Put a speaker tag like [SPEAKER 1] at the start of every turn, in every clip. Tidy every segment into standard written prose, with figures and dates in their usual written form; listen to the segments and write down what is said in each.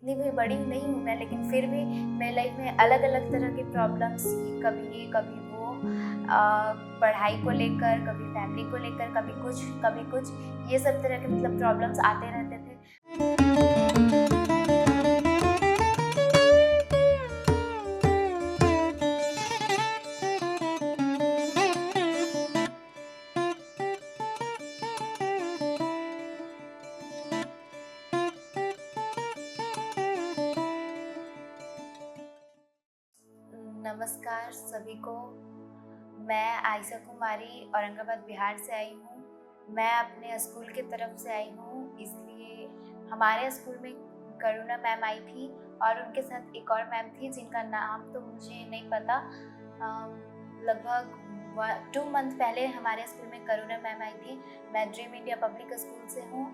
[SPEAKER 1] इतनी भी बड़ी नहीं हूँ मैं, लेकिन फिर भी मेरी लाइफ में अलग अलग तरह की प्रॉब्लम्स, कभी ये कभी वो, पढ़ाई को लेकर, कभी फैमिली को लेकर, कभी कुछ, ये सब तरह के मतलब प्रॉब्लम्स आते रहते थे। नमस्कार सभी को। मैं आयशा कुमारी औरंगाबाद बिहार से आई हूँ। मैं अपने स्कूल की तरफ से आई हूँ, इसलिए हमारे स्कूल में करुणा मैम आई थी और उनके साथ एक और मैम थी जिनका नाम तो मुझे नहीं पता। लगभग 2 मंथ पहले हमारे स्कूल में करुणा मैम आई थी। मैं ड्रीम इंडिया पब्लिक स्कूल से हूँ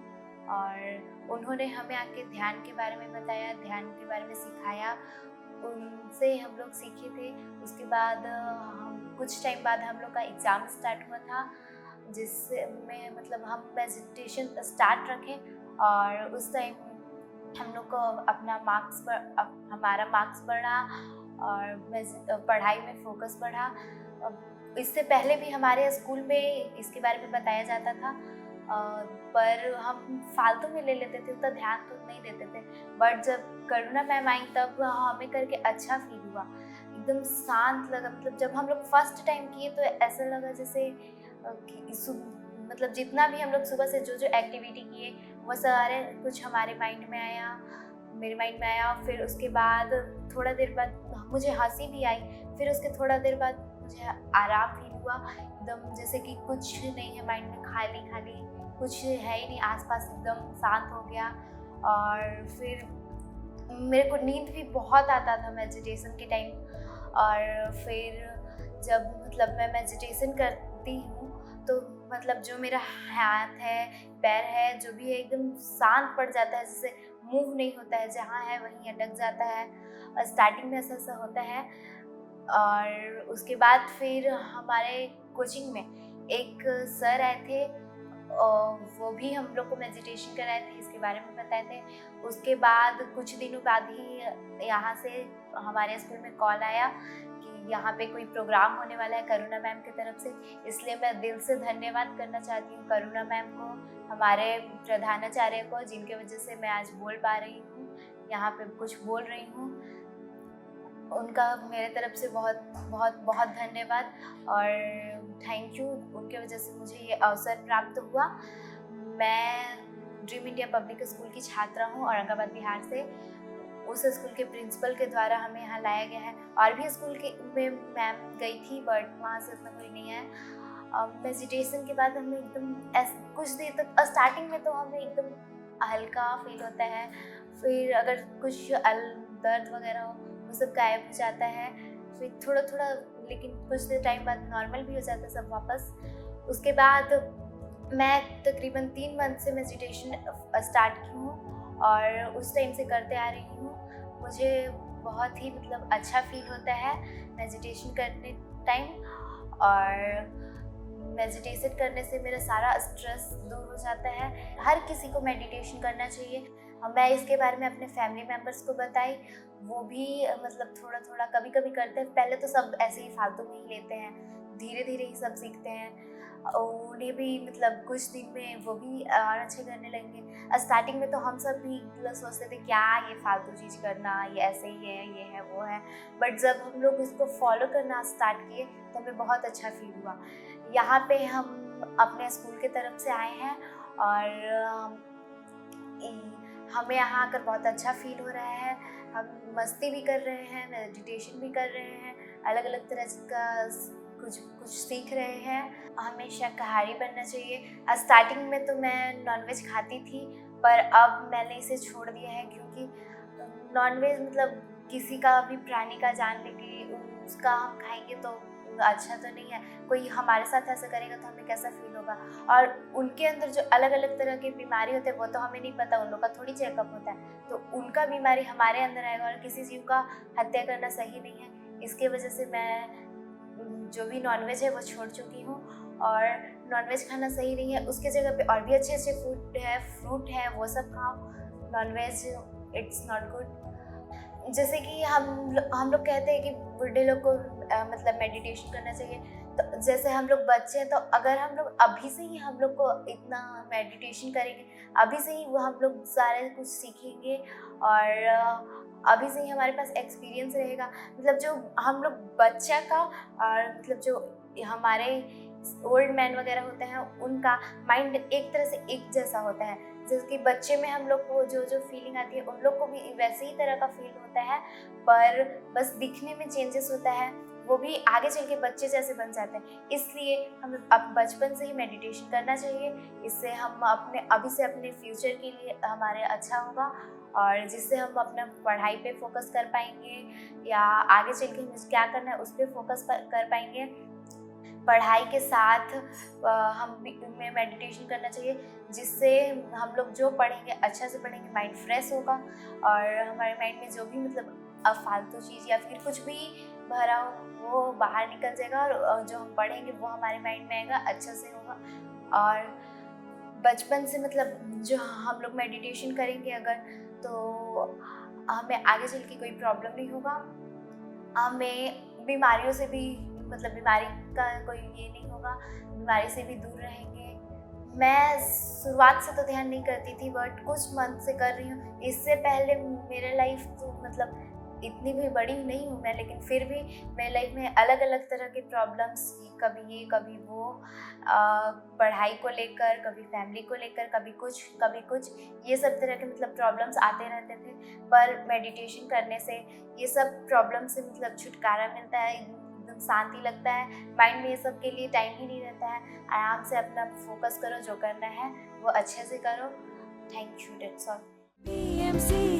[SPEAKER 1] और उन्होंने हमें आके ध्यान के बारे में बताया, ध्यान के बारे में सिखाया। उनसे हम लोग सीखे थे। उसके बाद हम कुछ टाइम बाद हम लोग का एग्ज़ाम स्टार्ट हुआ था, जिसमें मतलब हम मेडिटेशन स्टार्ट रखें और उस टाइम हम लोग को हमारा मार्क्स बढ़ा और पढ़ाई में फोकस बढ़ा। इससे पहले भी हमारे स्कूल में इसके बारे में बताया जाता था, पर हम फालतू में ले लेते थे, उतना ध्यान तो नहीं देते थे। बट जब करुणा मैम आई तब हमें करके अच्छा फील हुआ, एकदम शांत लगा। मतलब जब हम लोग फर्स्ट टाइम किए तो ऐसा लगा जैसे मतलब जितना भी हम लोग सुबह से जो एक्टिविटी किए वो सारे कुछ हमारे माइंड में आया, मेरे माइंड में आया। फिर उसके बाद थोड़ा देर बाद मुझे हंसी भी आई। फिर उसके थोड़ा देर बाद मुझे आराम फील हुआ, एकदम जैसे कि कुछ नहीं है माइंड में, खाली खाली कुछ है ही नहीं आसपास, एकदम शांत हो गया। और फिर मेरे को नींद भी बहुत आता था मेडिटेशन के टाइम। और फिर जब मतलब मैं मेडिटेशन करती हूँ तो मतलब जो मेरा हाथ है, पैर है, जो भी है एकदम शांत पड़ जाता है, जैसे मूव नहीं होता है, जहाँ है वहीं अटक जाता है। स्टार्टिंग में ऐसा होता है। और उसके बाद फिर हमारे कोचिंग में एक सर आए थे, वो भी हम लोग को मेडिटेशन कराए थे, इसके बारे में बताए थे। उसके बाद कुछ दिनों बाद ही यहाँ से हमारे स्कूल में कॉल आया कि यहाँ पे कोई प्रोग्राम होने वाला है करुणा मैम की तरफ से। इसलिए मैं दिल से धन्यवाद करना चाहती हूँ करुणा मैम को, हमारे प्रधानाचार्य को, जिनके वजह से मैं आज बोल पा रही हूँ, यहाँ पे कुछ बोल रही हूँ। उनका मेरे तरफ से बहुत बहुत बहुत धन्यवाद और थैंक यू। उनके वजह से मुझे ये अवसर प्राप्त हुआ। मैं ड्रीम इंडिया पब्लिक स्कूल की छात्रा हूँ औरंगाबाद बिहार से। उस स्कूल के प्रिंसिपल के द्वारा हमें यहाँ लाया गया है। और भी स्कूल के में मैम गई थी बट वहाँ से उतना कोई नहीं है। मेडिटेशन के बाद हमें एकदम कुछ देर तक स्टार्टिंग में तो हमें एकदम हल्का फील होता है, फिर अगर कुछ दर्द वगैरह हो वो सब गायब हो जाता है। फिर थोड़ा थोड़ा, लेकिन कुछ देर टाइम बाद नॉर्मल भी हो जाता है सब वापस। उसके बाद मैं तकरीबन 3 मंथ से मेडिटेशन स्टार्ट की हूँ और उस टाइम से करते आ रही हूँ। मुझे बहुत ही मतलब अच्छा फील होता है मेडिटेशन करने टाइम। और मेडिटेशन करने से मेरा सारा स्ट्रेस दूर हो जाता है। हर किसी को मेडिटेशन करना चाहिए। मैं इसके बारे में अपने फैमिली मेम्बर्स को बताई, वो भी मतलब थोड़ा थोड़ा कभी कभी करते हैं। पहले तो सब ऐसे ही फालतू में ही लेते हैं, धीरे धीरे ही सब सीखते हैं। उन्हें भी मतलब कुछ दिन में वो भी और अच्छे करने लगेंगे। स्टार्टिंग में तो हम सब भी मतलब सोचते थे क्या ये फालतू चीज़ करना, ये ऐसे ही है, ये है वो है। बट जब हम लोग इसको फॉलो करना स्टार्ट किए तो हमें बहुत अच्छा फील हुआ। यहाँ पे हम अपने स्कूल की तरफ से आए हैं और हमें यहाँ आकर बहुत अच्छा फील हो रहा है। हम मस्ती भी कर रहे हैं, मेडिटेशन भी कर रहे हैं, अलग अलग तरह का कुछ कुछ सीख रहे हैं। हमें शाकाहारी बनना चाहिए। स्टार्टिंग में तो मैं नॉनवेज खाती थी, पर अब मैंने इसे छोड़ दिया है, क्योंकि नॉनवेज मतलब किसी का भी प्राणी का जान लेके उसका हम खाएंगे तो अच्छा तो नहीं है। कोई हमारे साथ ऐसा करेगा तो हमें कैसा फील होगा। और उनके अंदर जो अलग अलग तरह की बीमारी होते हैं वो तो हमें नहीं पता, उन लोग का थोड़ी चेकअप होता है। तो उनका बीमारी हमारे अंदर आएगा और किसी जीव का हत्या करना सही नहीं है। इसके वजह से मैं जो भी नॉनवेज है वो छोड़ चुकी हूँ। और नॉनवेज खाना सही नहीं है, उसके जगह पे और भी अच्छे अच्छे फ्रूट है वो सब खाओ। Nonveg it's not good. जैसे कि हम लोग कहते हैं कि बूढ़े लोग को मतलब मेडिटेशन करना चाहिए। तो जैसे हम लोग बच्चे हैं, तो अगर हम लोग अभी से ही हम लोग को इतना मेडिटेशन करेंगे, अभी से ही वो हम लोग सारे कुछ सीखेंगे, और अभी से ही हमारे पास एक्सपीरियंस रहेगा। मतलब जो हम लोग बच्चा का और मतलब जो हमारे ओल्ड मैन वगैरह होते हैं, उनका माइंड एक तरह से एक जैसा होता है। जैसे कि बच्चे में हम लोग को जो जो फीलिंग आती है, उन लोग को भी वैसे ही तरह का फील होता है, पर बस दिखने में चेंजेस होता है। वो भी आगे चल के बच्चे जैसे बन जाते हैं। इसलिए हम अब बचपन से ही मेडिटेशन करना चाहिए। इससे हम अपने अभी से अपने फ्यूचर के लिए हमारे अच्छा होगा, और जिससे हम अपना पढ़ाई पे फोकस कर पाएंगे, या आगे चल के हमें क्या करना है उस पर फोकस कर पाएंगे। पढ़ाई के साथ हमें मेडिटेशन करना चाहिए, जिससे हम लोग जो पढ़ेंगे अच्छा से पढ़ेंगे, माइंड फ्रेश होगा, और हमारे माइंड में जो भी मतलब फालतू चीज़ या फिर कुछ भी भरा हो वो बाहर निकल जाएगा, और जो हम पढ़ेंगे वो हमारे माइंड में आएगा, अच्छा से होगा। और बचपन से मतलब जो हम लोग मेडिटेशन करेंगे अगर, तो हमें आगे चल के कोई प्रॉब्लम नहीं होगा। हमें बीमारियों से भी मतलब बीमारी का कोई ये नहीं होगा, बीमारी से भी दूर रहेंगे। मैं शुरुआत से तो ध्यान नहीं करती थी, बट कुछ मंथ से कर रही हूँ। इससे पहले मेरे लाइफ तो मतलब इतनी भी बड़ी नहीं हूँ मैं, लेकिन फिर भी मेरे लाइफ में अलग अलग तरह के प्रॉब्लम्स, कभी ये कभी वो, पढ़ाई को लेकर, कभी फैमिली को लेकर, कभी कुछ ये सब तरह के मतलब प्रॉब्लम्स आते रहते थे। पर मेडिटेशन करने से ये सब प्रॉब्लम से मतलब छुटकारा मिलता है, एकदम शांति लगता है। माइंड में ये सब के लिए टाइम ही नहीं रहता है। आराम से अपना फोकस करो, जो करना है वो अच्छे से करो। Thank you, that's all.